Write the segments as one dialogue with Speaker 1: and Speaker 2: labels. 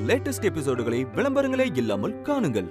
Speaker 1: Latest எபிசோடுகளை விளம்பரங்களே இல்லாமல் காணுங்கள்.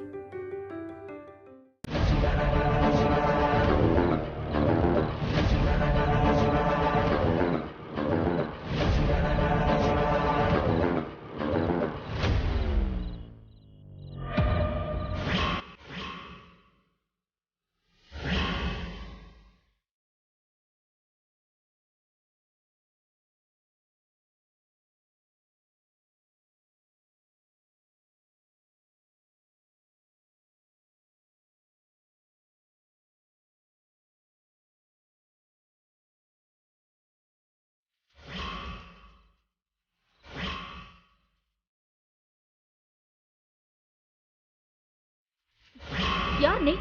Speaker 2: यार नहीं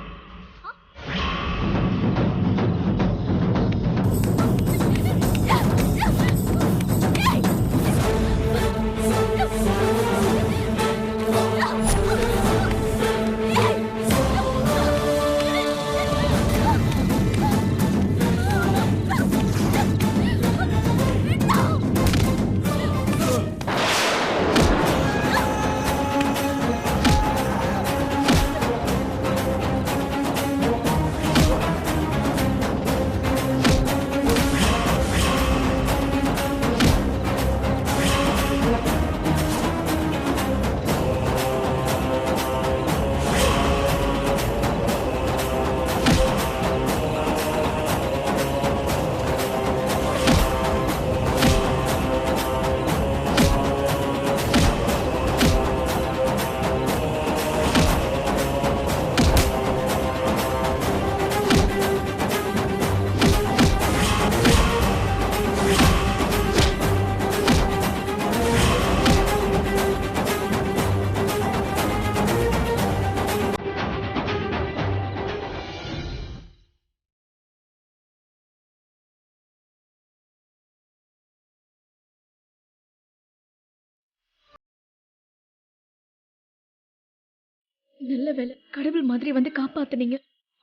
Speaker 2: நல்ல வேலை, கடவுள் மாதிரி வந்து காப்பாத்துனீங்க.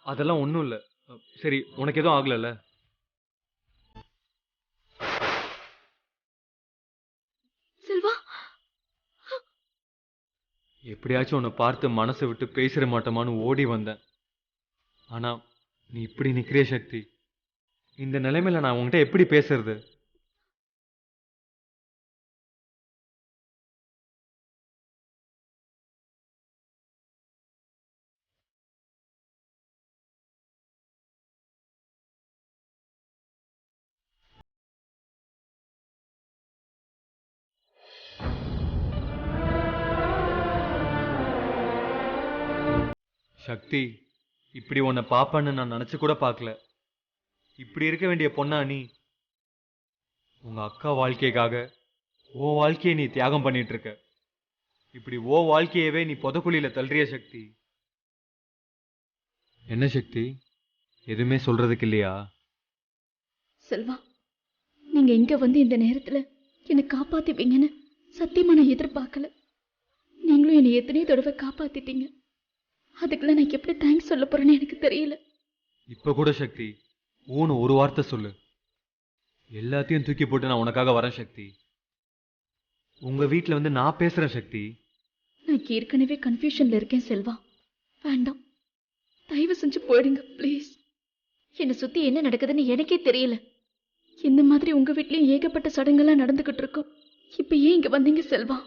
Speaker 3: அதெல்லாம் ஒண்ணும் இல்ல. சரி, உனக்கு எதுவும் ஆகலல்ல?
Speaker 2: செல்வா,
Speaker 3: எப்படியாச்சும் உன்னை பார்த்து மனசை விட்டு பேசிட மாட்டோமான்னு ஓடி வந்தேன். ஆனா நீ இப்படி நிக்கிறிய சக்தி. இந்த நிலைமையில நான் உன்கிட்ட எப்படி பேசுறது? சக்தி, இப்படி உன்னை பாப்பன்னு நான் நினைச்சு கூட பார்க்கல. இப்படி இருக்க வேண்டிய பொண்ணா நீ? உங்க அக்கா வாழ்க்கைக்காக ஓ வாழ்க்கையை நீ தியாகம் பண்ணிட்டு இருக்க. இப்படி ஓ வாழ்க்கையவே நீ புதக்குழியில தள்ளுறிய சக்தி. என்ன சக்தி, எதுவுமே சொல்றதுக்கு இல்லையா?
Speaker 2: செல்வா, நீங்க இங்க வந்து இந்த நேரத்துல என்னை காப்பாத்துவீங்கன்னு சத்தியமா நான் எதிர்பார்க்கல. நீங்களும் என்னை எத்தனையோ தடவை காப்பாத்திட்டீங்க. அதுக்குள்ள நான் எப்படி தேங்க்ஸ் சொல்ல போறேன்னு எனக்கு தெரியல.
Speaker 3: இப்ப கூட சக்தி, ஊன்னு ஒரு வார்த்தை சொல்லு. எல்லாத்தையும் தூக்கி போட்டு நான் உனக்காக வரேன் சக்தி. உங்க வீட்டுல வந்து நான் பேசுறேன் சக்தி.
Speaker 2: நான் ஏற்கனவே கன்ஃபியூஷன்ல இருக்கேன் செல்வா. வேண்டாம், தயவு செஞ்சு போயிடுங்க ப்ளீஸ். என்னை சுத்தி என்ன நடக்குதுன்னு எனக்கே தெரியல. இந்த மாதிரி உங்க வீட்லயும் ஏகப்பட்ட சடங்கெல்லாம் நடந்துகிட்டு இருக்கும். இப்ப ஏன் இங்க வந்தீங்க செல்வா?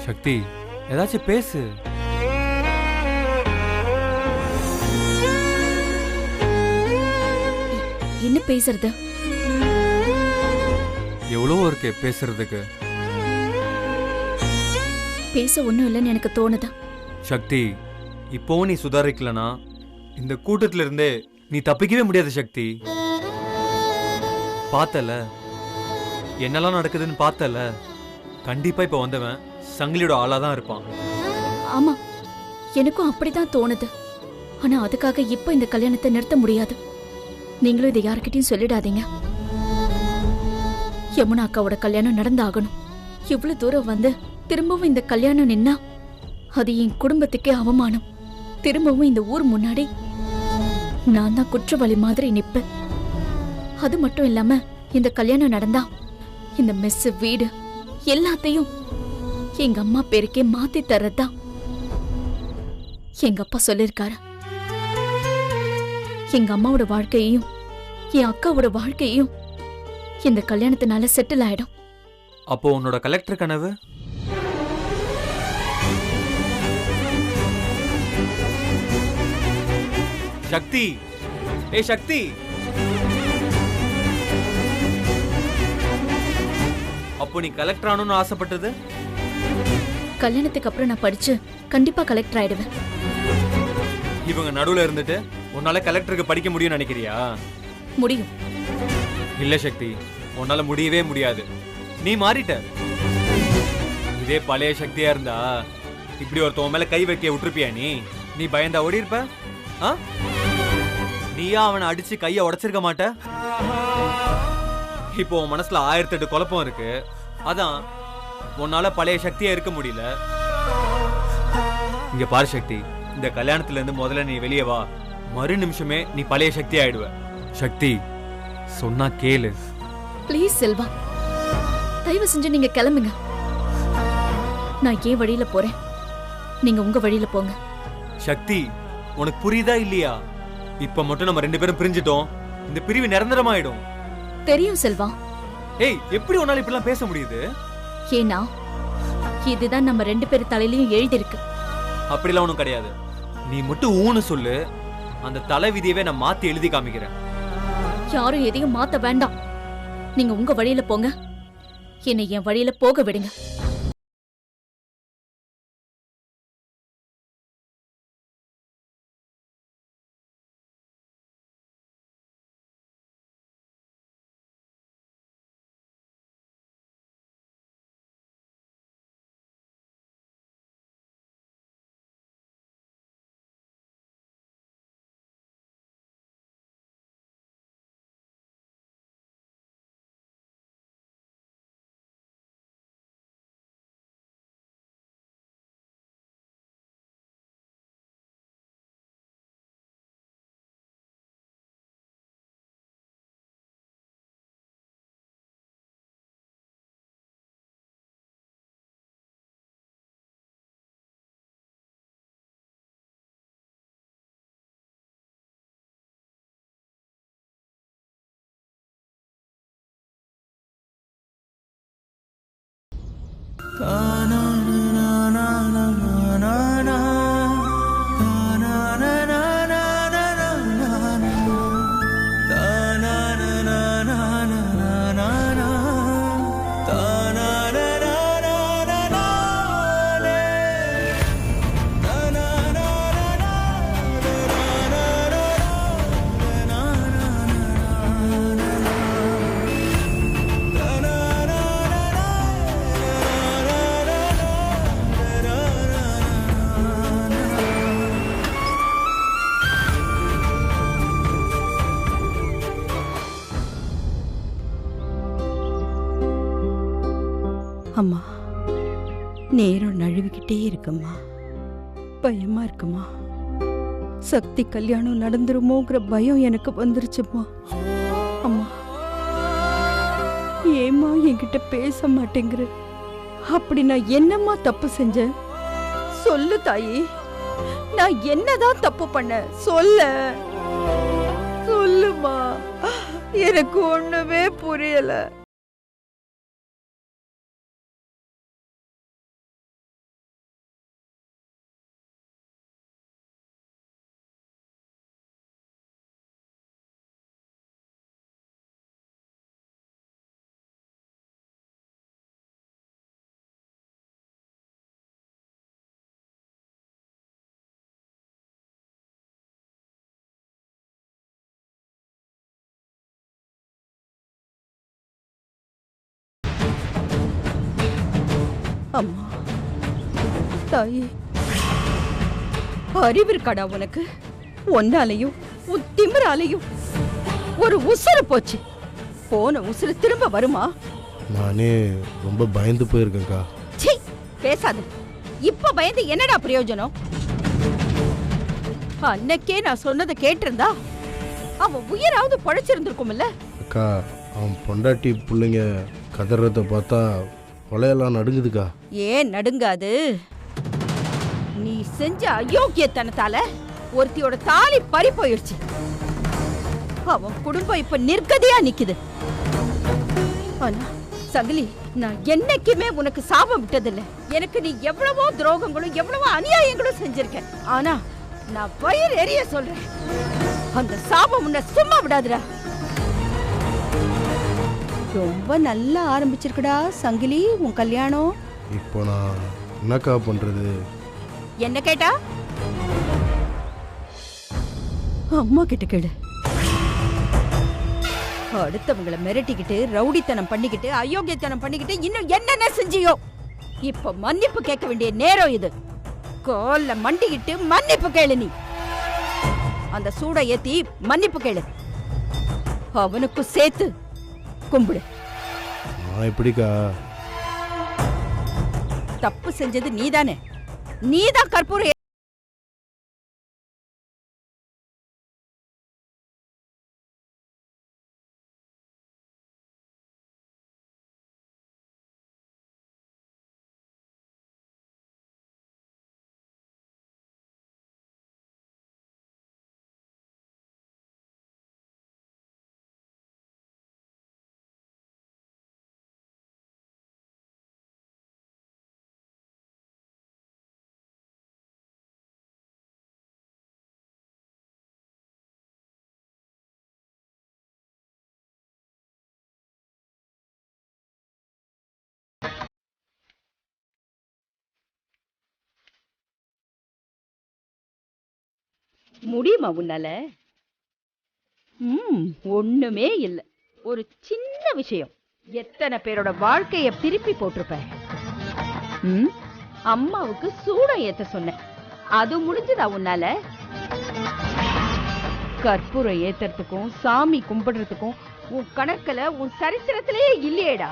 Speaker 3: சக்தி, ஏதாச்சும் பேசு.
Speaker 2: என்ன பேசுறது?
Speaker 3: எவ்வளவோ இருக்கே பேசுறதுக்கு.
Speaker 2: பேச ஒண்ணும் இல்லைன்னு எனக்கு தோணுது.
Speaker 3: சக்தி, இப்போவும் நீ சுதாரிக்கலனா இந்த கூட்டத்துல இருந்தே நீ தப்பிக்கவே முடியாது சக்தி. பார்த்தல என்னெல்லாம் நடக்குதுன்னு பார்த்தல. கண்டிப்பா இப்ப வந்தவன் சங்கிலியோட ஆளாதான் இருப்பான்.
Speaker 2: ஆமா, எனக்கும் அப்படிதான் தோணுது. ஆனா அதுக்காக இப்ப இந்த கல்யாணத்தை நிறுத்த முடியாது. நீங்களும் இதை யாருக்கிட்டையும் சொல்லிடாதீங்க. யமுனா அக்காவோட கல்யாணம் நடந்தாகணும். இவ்வளவு தூரம் வந்து திரும்பவும் இந்த கல்யாணம் நின்னா அது என் குடும்பத்துக்கே அவமானம். திரும்பவும் இந்த ஊர் முன்னாடி நான் தான் குற்றவாளி மாதிரி நிப்பேன். அது மட்டும் இல்லாம இந்த கல்யாணம் நடந்தா இந்த மெஸ் வீடு எல்லாத்தையும் எங்க அம்மா பேருக்கே மாத்தி தர்றதா எங்க அப்பா சொல்லிருக்காரு. எங்க அம்மாவோட வாழ்க்கையையும் என் அக்காவோட வாழ்க்கையையும் இந்த கல்யாணத்தினால செட்டில் ஆயிடும்.
Speaker 3: அப்போ உன்னோட கலெக்டர் கனவு? சக்தி, ஏய் சக்தி, அப்போ நீ கலெக்டர் ஆகணும்னு ஆசைப்பட்டது?
Speaker 2: கல்யாணத்துக்கு அப்புறம் நான் படிச்சு கண்டிப்பா கலெக்டர் ஆயிடுவேன்.
Speaker 3: இவங்க நடுவுல இருந்துட்டு உன்னால கலெக்டருக்கு படிக்க முடியும்னு நினைக்கிறியா?
Speaker 2: முடியும்.
Speaker 3: இல்ல சக்தி, உன்னால முடியவே முடியாது. நீ மாறிட்ட. இதே பழைய சக்தியா இருந்தா இப்படி ஒருத்தவன் மேல கை வைக்க விட்டுருப்பியா? நீ பயந்தா ஓடி இருப்ப? நீயா அவனை அடிச்சு கைய உடைச்சிருக்க மாட்ட? இப்போ உன் மனசுல 1008 குழப்பம் இருக்கு. அதான் உன்னால பழைய சக்தியா இருக்க முடியல. இங்க பாரு சக்தி, இந்த கல்யாணத்துல இருந்து முதல்ல நீ வெளியே வா. மறு நிமிஷமே நீ பழைய சக்தி ஆயிடுவ. சக்தி, சொன்னா கேளு.
Speaker 2: ப்ளீஸ் செல்வா, தயவு செஞ்சு நீங்க கிளம்புங்க. நான் ஏன் வழியில போறேன், நீங்க உங்க வழியில போங்க.
Speaker 3: சக்தி, உனக்கு புரியுதா இல்லையா? இப்ப மட்டும் நம்ம 2 பேரும் பிரிஞ்சிட்டோம், இந்த பிரிவு நிரந்தரமாயிடும்.
Speaker 2: தெரியும் செல்வா.
Speaker 3: ஏய், எப்படி உன்னால இப்படிலாம் பேச முடியுது?
Speaker 2: ஏன்னா இதுதான் நம்ம 2 பேர் தலையிலயும் எழுதிருக்கு.
Speaker 3: அப்படிலாம் ஒண்ணும் கிடையாது. நீ மட்டும் ஊன்னு சொல்லு, அந்த தலை விதியவே நான் மாத்தி எழுதி காமிக்கிறேன்.
Speaker 2: யாரும் எதையும் மாத்த வேண்டாம். நீங்க உங்க வழியில போங்க, என்னை என் வழியில போக விடுங்க.
Speaker 4: அம்மா, நேரம் நழுவிக்கிட்டே இருக்குமா, பயமா இருக்குமா. சக்தி கல்யாணம் நடந்துருமோங்கிற பயம் எனக்கு வந்துருச்சுமா. அம்மா, ஏம்மா என்கிட்ட பேச மாட்டேங்கிற? அப்படி நான் என்னம்மா தப்பு செஞ்சேன்? சொல்லு தாயி, நான் என்னதான் தப்பு பண்ண? சொல்லுமா, எனக்கு ஒண்ணுமே புரியல. அம்மா, தாயே, அறிவு இருக்காடா உனக்கு? ஒன்னாலையும் உன் திமிராலையும் ஒரு உசுறு போச்சு. போன உசுறு திரும்ப வருமா?
Speaker 5: நானே ரொம்ப பயந்து போயிருக்கேன்க்கா.
Speaker 4: சீ, பேசாத. இப்ப பயந்து என்னடா பிரயோஜனம்? அன்னைக்கே நான் சொன்னதை கேட்டிருந்தா அவன் உயிராவது பழைச்சிருந்திருக்கும்ல.
Speaker 5: அக்கா அவன் பொண்டாட்டி பிள்ளைங்க கதறத பார்த்தா கொலையெல்லாம் நடுங்குதுக்கா.
Speaker 4: ஏன் நடுங்காது? நீ செஞ்ச அயோக்கியத்தனத்தால ஒருத்தியோட தாலி பறி போயிடுச்சு. அவன் குடும்பம் இப்ப நிர்கதியா நிக்குது. ஆனா சங்கிலி, நான் என்னைக்குமே உனக்கு சாபம் விட்டதில்ல. எனக்கு நீ எவ்வளவோ துரோகங்களும் எவ்வளவோ அநியாயங்களும் செஞ்சிருக்க. ஆனா நான் வயிறு எரிய சொல்றேன், அந்த சாபம் உன்னை சும்மா விடாதுடா. ரொம்ப நல்லா ஆரம்பிச்சிருக்குடா சங்கிலி உன் கல்யாணம்.
Speaker 5: இப்போ நான் என்னக்கா பண்றது?
Speaker 4: என்ன கேட்டா? அம்மா கிட்ட கேளு. அடுத்தவங்களை மிரட்டிக்கிட்டு ரவுடித்தனம் பண்ணிக்கிட்டு அயோக்கியத்தனம் பண்ணிக்கிட்டு இன்னும் என்னென்ன செஞ்சியோ. இப்ப மன்னிப்பு கேட்க வேண்டிய நேரம் இது. கோல்ல மண்டிக்கிட்டு மன்னிப்பு கேளு. நீ அந்த சூட ஏத்தி மன்னிப்பு கேளு. அவனுக்கு சேர்த்து கும்பிடு.
Speaker 5: நான் எப்படிக்கா?
Speaker 4: தப்பு செஞ்சது நீதானே? நீதான் கற்பூரம் முடியுமா உன்னால? ஒண்ணுமே இல்ல. ஒரு சின்ன விஷயம் எத்தனை பேரோட வாழ்க்கைய திருப்பி போட்டிருப்ப. அம்மாவுக்கு சூடம் ஏத்த சொன்ன, அது முடிஞ்சதா உன்னால? கற்பூரம் ஏத்துறதுக்கும் சாமி கும்பிடுறதுக்கும் உன் கணக்குல உன் சரித்திரத்திலேயே இல்லையேடா.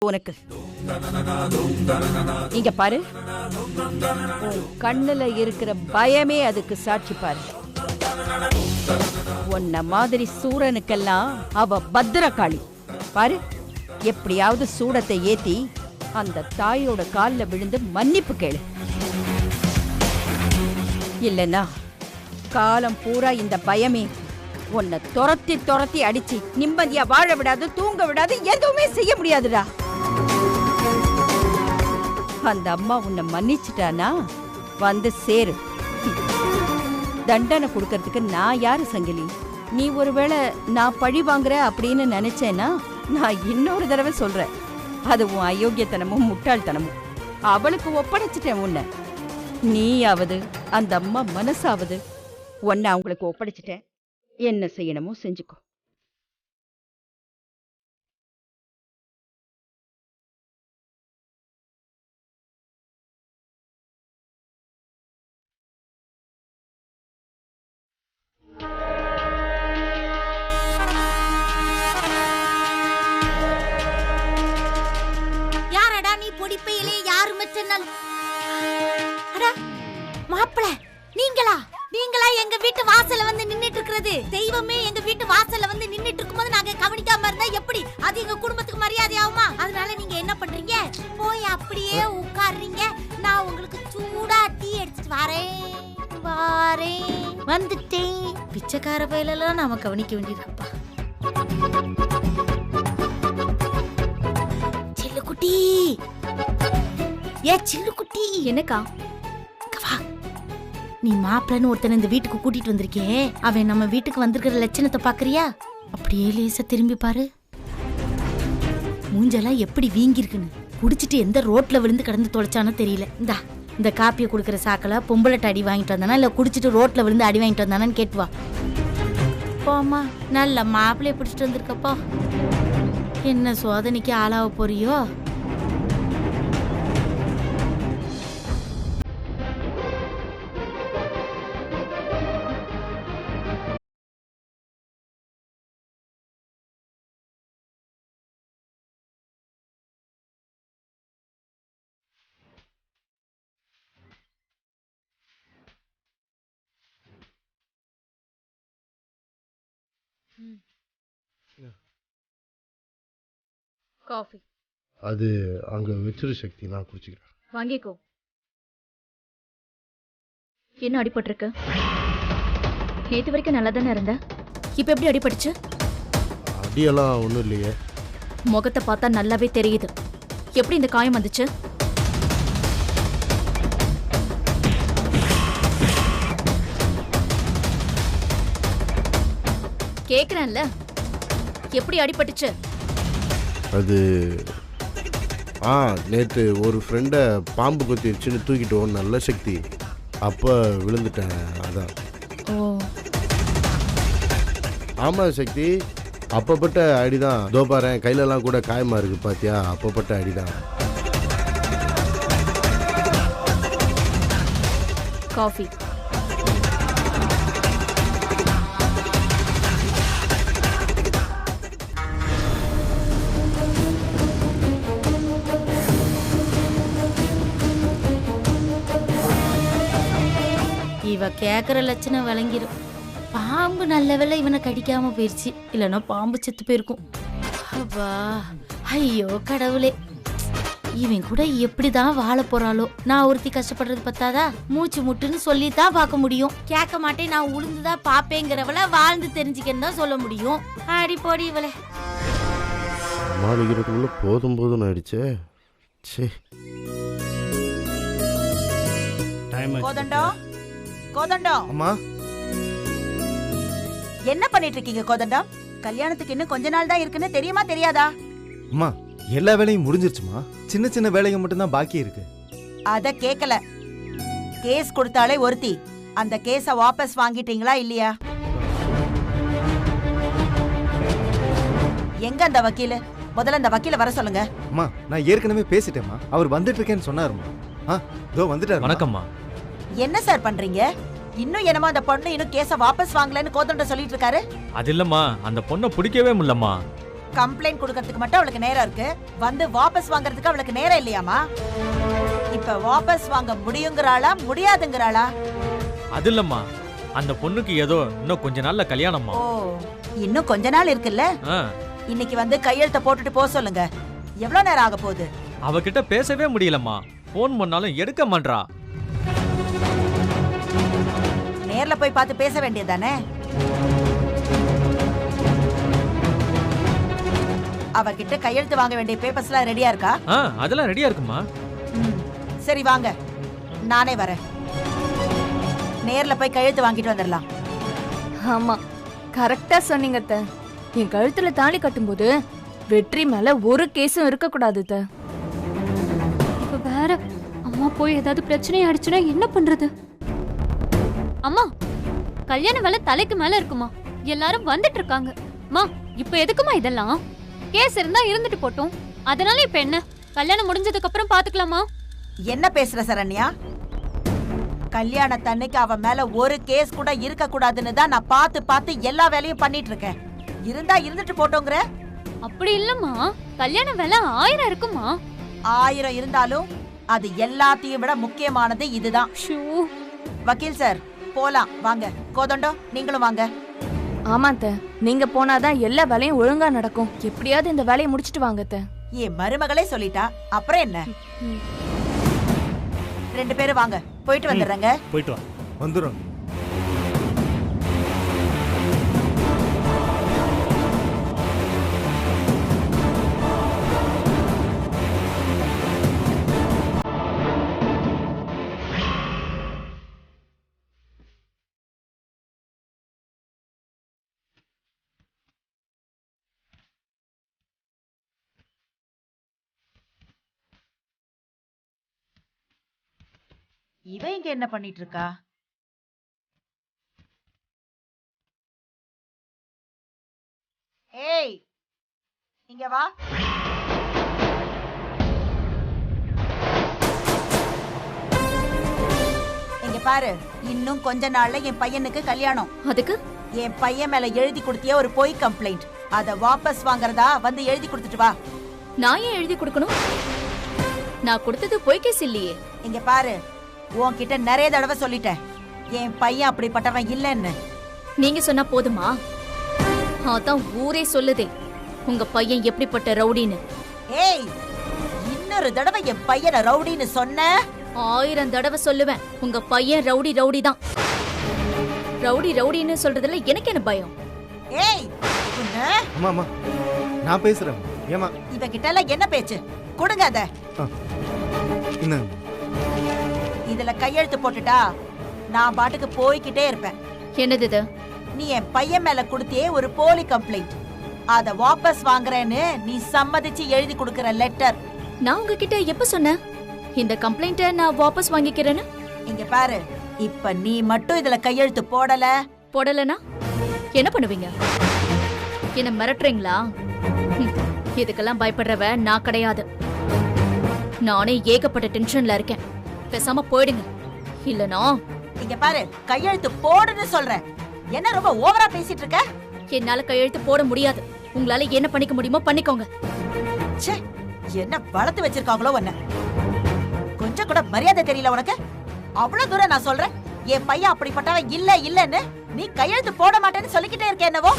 Speaker 4: உனக்கு இங்க பாரு, உன் கண்ணுல இருக்கிற பயமே அதுக்கு சாட்சி பாரு. உன்ன மாதிரி சூரனுக்கெல்லாம் அவ பத்திரகாளி. பாரு, எப்படியாவது சூடத்தை ஏத்தி அந்த தாயோட கால்ல விழுந்து மன்னிப்பு கேளு. இல்லைன்னா காலம் பூரா இந்த பயமே உன்னை துரத்தி துரத்தி அடிச்சு நிம்மதியா வாழ விடாது, தூங்க விடாது, எதுவுமே செய்ய முடியாதுடா. அந்த அம்மா உன்னை மன்னிச்சுட்டானா வந்து சேரு. தண்டனை கொடுக்கறதுக்கு நான் யாரு சங்கிலி? நீ ஒருவேளை நான் பழி வாங்குற அப்படின்னு நினைச்சேன்னா நான் இன்னொரு தடவை சொல்றேன், அது உன் அயோக்கியத்தனமும் முட்டாள்தனமும். அவளுக்கு ஒப்படைச்சிட்டேன் உன்னை. நீயாவது அந்த அம்மா மனசாவது உன்னை அவங்களுக்கு ஒப்படைச்சிட்டேன். என்ன செய்யணுமோ செஞ்சுக்கோ.
Speaker 6: யாரடா நீ பொடிப்பையிலே யாரு மச்சனால்? அடா மாப்பிள, நீங்களா எங்க வீட்டு வாசல்ல வந்து நின்னுட்டு இருக்கிறது? தெய்வமே எங்க வீட்டு வாசல்ல வந்து நின்னுட்டு இருக்கும்போது நாங்க கவனிக்காம இருந்தா எப்படி? அது எங்க குடும்பத்துக்கு மரியாதை ஆகுமா? அதனால நீங்க என்ன பண்றீங்க? போய் அப்படியே உட்கார்றீங்க. நான் உங்களுக்கு சூடா டீ எடுத்துட்டு வரேன். வந்துட்டேன். பிச்சைக்கார பையலெல்லாம் நாம கவனிக்க வேண்டியிருக்குப்பா. சில்லுக்குட்டி, சில்லுக்குட்டி.
Speaker 2: என்னக்கா?
Speaker 6: நீ மாப்பிள்ளன்னு ஒருத்தனை இந்த வீட்டுக்கு கூட்டிட்டு வந்திருக்கே, அவன் நம்ம வீட்டுக்கு வந்திருக்கிற லட்சணத்தை பாக்குறியா? அப்படியே லேசா திரும்பி பாரு. மூஞ்செல்லாம் எப்படி வீங்கி இருக்குன்னு. குடிச்சிட்டு எந்த ரோட்ல விழுந்து கிடந்து தொலைச்சானோ தெரியல. இந்த காப்பியை குடுக்கற சாக்கல பொம்பளை அடி வாங்கிட்டு வந்தானா இல்ல குடிச்சிட்டு ரோட்ல விழுந்து அடி வாங்கிட்டு வந்தானான்னு கேட்டுவா. போமா, நல்ல மாப்பிள்ளைய பிடிச்சிட்டு வந்திருக்கப்போ. என்ன சோதனைக்கு ஆளாவ போறியோ?
Speaker 2: காஃபி
Speaker 5: அது அங்கே வச்சிரு சக்தி, நான் குடிச்சிக்கிறேன்.
Speaker 2: வாங்கிக்கோ. என்ன அடிபட்டிருக்கு? நேத்து வரைக்கும் நல்லா தானே இருந்த, இப்ப எப்படி அடிபட்டுச்சு?
Speaker 5: அடியெல்லாம் ஒன்றும் இல்லையே.
Speaker 2: முகத்தை பார்த்தா நல்லாவே தெரியுது. எப்படி இந்த காயம் வந்துச்சு? கேக்குறேன்ல, எப்படி அடிபட்டுச்சு?
Speaker 5: அது நேற்று ஒரு ஃப்ரெண்டை பாம்பு கொத்திடுச்சுன்னு தூக்கிட்டு நல்ல சக்தி, அப்போ விழுந்துட்டேன், அதான்.
Speaker 2: ஓ,
Speaker 5: ஆமாம் சக்தி, அப்பப்பட்ட அடிதான். தோ பாரு, கையிலலாம் கூட காயமாக இருக்குது பாத்தியா, அப்பப்பட்ட அடிதான்.
Speaker 2: காஃபி.
Speaker 6: இவ கேக்குற லட்சணம் விளங்கிரும். பாம்பு நல்ல வேளை இவனை கடிக்காம போயிருச்சு, இல்லைன்னா பாம்பு செத்து போயிருக்கும். அப்பா, ஐயோ கடவுளே, இவன் கூட எப்படிதான் வாழ போறாளோ. நான் ஒருத்தி கஷ்டப்படுறது பத்தாதா, மூச்சு முட்டுன்னு சொல்லித்தான் பார்க்க முடியும். கேட்க மாட்டேன், நான் உளுந்துதான் பாப்பேங்கிறவள வாழ்ந்து தெரிஞ்சுக்கன்னு தான் சொல்ல முடியும். அடி போடி இவளே.
Speaker 5: சமாளிக்கிறதுக்குள்ள போதும் போதும் ஆயிடுச்சே. சே,
Speaker 7: கோதண்டம், கோதண்டம்,
Speaker 8: அம்மா
Speaker 7: என்ன பண்ணிட்டு இருக்கீங்க கோதண்டம்? கல்யாணத்துக்கு இன்னும் கொஞ்ச நாள் தான் இருக்குன்னு தெரியுமா தெரியாதா?
Speaker 8: அம்மா எல்லா வேலையும் முடிஞ்சிருச்சுமா, சின்ன சின்ன வேலைங்க மட்டும் தான் பாக்கி இருக்கு.
Speaker 7: அத கேக்கல. கேஸ் கொடுத்தாலே ஒருத்தி, அந்த கேஸ வாபஸ் வாங்கிட்டீங்களா இல்லையா? எங்க அந்த வக்கீல்? முதல்ல அந்த வக்கீல வர சொல்லுங்க.
Speaker 8: அம்மா நான் ஏற்கனவே பேசிட்டேம்மா, அவர் வந்துட்டு இருக்கேன்னு சொன்னாருமா. இதோ வந்துட்டாரு.
Speaker 3: வணக்கம்மா.
Speaker 7: என்ன சார் பண்றீங்க? இன்னும் என்னமா அந்த பொண்ணு இன்னும் கேஸ வாபஸ் வாங்கலன்னு கோதண்டம் சொல்லிட்டு இருக்காரு.
Speaker 3: அது இல்லம்மா, அந்த பொண்ணை பிடிக்கவே முடியலம்மா.
Speaker 7: கம்ப்ளைண்ட் கொடுக்கறதுக்கு மட்டும் அவளுக்கு நேரம் இருக்கு, வந்து வாபஸ் வாங்குறதுக்கு அவளுக்கு நேரம் இல்லையாமா? இப்ப வாபஸ் வாங்க முடியுங்கிறாளா முடியாதுங்கிறாளா?
Speaker 3: அது இல்லம்மா, அந்த பொண்ணுக்கு ஏதோ இன்னும் கொஞ்ச நாள்ல கல்யாணம்மா.
Speaker 7: ஓ, இன்னும் கொஞ்ச நாள் இருக்குல்ல. இன்னைக்கு வந்து கையெழுத்த போட்டுட்டு போக சொல்லுங்க. எவ்வளவு நேரம் ஆக போகுது?
Speaker 3: அவகிட்ட பேசவே முடியலம்மா, போன் பண்ணாலும் எடுக்க மாட்றா.
Speaker 7: நேர்ல போய் பார்த்து பேச வேண்டியதானே? அவகிட்ட கையெழுத்து வாங்க வேண்டிய பேப்பர்ஸ்லாம் ரெடியா இருக்கா?
Speaker 3: அதெல்லாம் ரெடியா இருக்குமா.
Speaker 7: சரி வாங்க, நானே வரேன். நேர்ல போய் கையெழுத்து வாங்கிட்டு வந்துடலாம்.
Speaker 9: ஆமா, கரெக்டா சொன்னீங்க அத்தை. என் கழுத்துல தாலி கட்டும்போது வெற்றி மேல ஒரு கேஸும் இருக்க கூடாது அத்தை.
Speaker 2: இப்ப வேற அம்மா போய் ஏதாவது பிரச்சனை ஆயிடுச்சுன்னா என்ன பண்றது? அம்மா, கல்யாண வேலை தலைக்கு மேல இருக்குமா, எல்லாரும் வந்துட்டு இருக்காங்க. அம்மா, இப்ப எதுக்குமா இதெல்லாம்? கேஸ் இருந்தா இருந்துட்டு போட்டோம், அதனால இப்ப என்ன? கல்யாணம் முடிஞ்சதுக்கு அப்புறம் பாத்துக்கலாமா?
Speaker 7: என்ன பேசுற சரண்யா? கல்யாணத்தன்னைக்கு அவ மேல ஒரு கேஸ் கூட இருக்க கூடாதுன்னு தான் நான் பார்த்து பார்த்து எல்லா வேலையும் பண்ணிட்டு இருக்கேன். இருந்தா இருந்துட்டு போட்டோங்கிற?
Speaker 2: அப்படி இல்லம்மா, கல்யாண வேலை 1000 இருக்குமா.
Speaker 7: 1000 இருந்தாலும் அது எல்லாத்தையும் விட முக்கியமானது இதுதான். வக்கீல் சார் போலாம் வாங்க. கோதண்டம் நீங்களும் வாங்க.
Speaker 9: ஆமா அத்தை, நீங்க போனாதான் எல்லா வேலையும் ஒழுங்கா நடக்கும். எப்படியாவது இந்த வேலையை முடிச்சிட்டு வாங்க அத்தை.
Speaker 7: என் மருமகளே சொல்லிட்டா, அப்புறம் என்ன? 2 பேரும் வாங்க, போயிட்டு வந்துடுறேங்க.
Speaker 8: போயிட்டு வா. வந்துடும்.
Speaker 7: இவ இங்க என்ன பண்ணிட்டு இருக்கா? ஏய், இங்க வா. இங்க பாரு, இன்னும் கொஞ்ச நாள்ல என் பையனுக்கு கல்யாணம்.
Speaker 2: அதுக்கு
Speaker 7: என் பையன் மேல எழுதி கொடுத்திய ஒரு பொய் கம்ப்ளைண்ட், அத வாபஸ் வாங்குறதா வந்து எழுதி கொடுத்துட்டு வா.
Speaker 2: நான் ஏன் எழுதி கொடுக்கணும்? நான் கொடுத்தது பொய் கேஸ் இல்லையே.
Speaker 7: இங்க பாரு, உன்கிட்ட நிறைய தடவை சொல்லிட்டேன், என் பையன் அப்படிப்பட்டவன் இல்லைன்னு.
Speaker 2: நீங்க சொன்னா போதுமா? அதான் ஊரே சொல்லுதே உங்க பையன் எப்படிப்பட்ட ரவுடின்னு.
Speaker 7: ஏய், இன்னொரு தடவை என் பையனை ரவுடின்னு சொன்ன
Speaker 2: 1000 தடவை சொல்லுவேன், உங்க பையன் ரவுடி ரவுடி தான். ரவுடின்னு சொல்றதுல எனக்கு என்ன பயம்?
Speaker 7: ஏய், உன்னை
Speaker 8: அம்மா அம்மா நான் பேசுறேன். ஏமா
Speaker 7: இவகிட்ட எல்லாம் என்ன பேச்சு? கொடுங்க அத.
Speaker 8: என்ன
Speaker 7: இதுல கையெழுத்து போட்டுட்டா நான் பாட்டுக்கு போய்கிட்டே இருப்பேன்.
Speaker 2: என்னது இது?
Speaker 7: நீ என் பையன் மேல கொடுத்தே ஒரு போலி கம்ப்ளைண்ட். அத வாபஸ் வாங்குறேன்னு நீ சம்மதிச்சு எழுதி கொடுக்கிற லெட்டர்.
Speaker 2: நான் உங்ககிட்ட எப்ப சொன்னேன் இந்த கம்ப்ளைண்ட்டை நான் வாபஸ் வாங்கிக்கிறேன்னு?
Speaker 7: இங்க பாரு, இப்ப நீ மட்டும் இதுல கையெழுத்து
Speaker 2: போடலனா என்ன பண்ணுவீங்க? என்ன மிரட்டுறீங்களா? இதுக்கெல்லாம் பயப்படுறவ நான் கிடையாது. நானே ஏகப்பட்ட டென்ஷன்ல இருக்கேன். பேசாம போயிடுங்க. இல்லனா
Speaker 7: இங்க பாரு, கையெழுத்து போடுன்னு சொல்றேன். என்ன ரொம்ப ஓவரா பேசிட்டு இருக்க?
Speaker 2: என்னால கையெழுத்து போட முடியாது. உங்களால என்ன பண்ணிக்க முடியுமோ பண்ணிக்கோங்க.
Speaker 7: ச்சே, என்ன வளர்த்து வச்சிருக்காங்களோ உன்னை. கொஞ்சம் கூட மரியாதை தெரியல உனக்கு? அவ்வளவு தூரம் நான் சொல்றேன், என் பையன் அப்படிப்பட்டவன் இல்ல இல்லன்னு நீ கையெழுத்து போட மாட்டேன்னு சொல்லிக்கிட்டே இருக்க என்னவோ.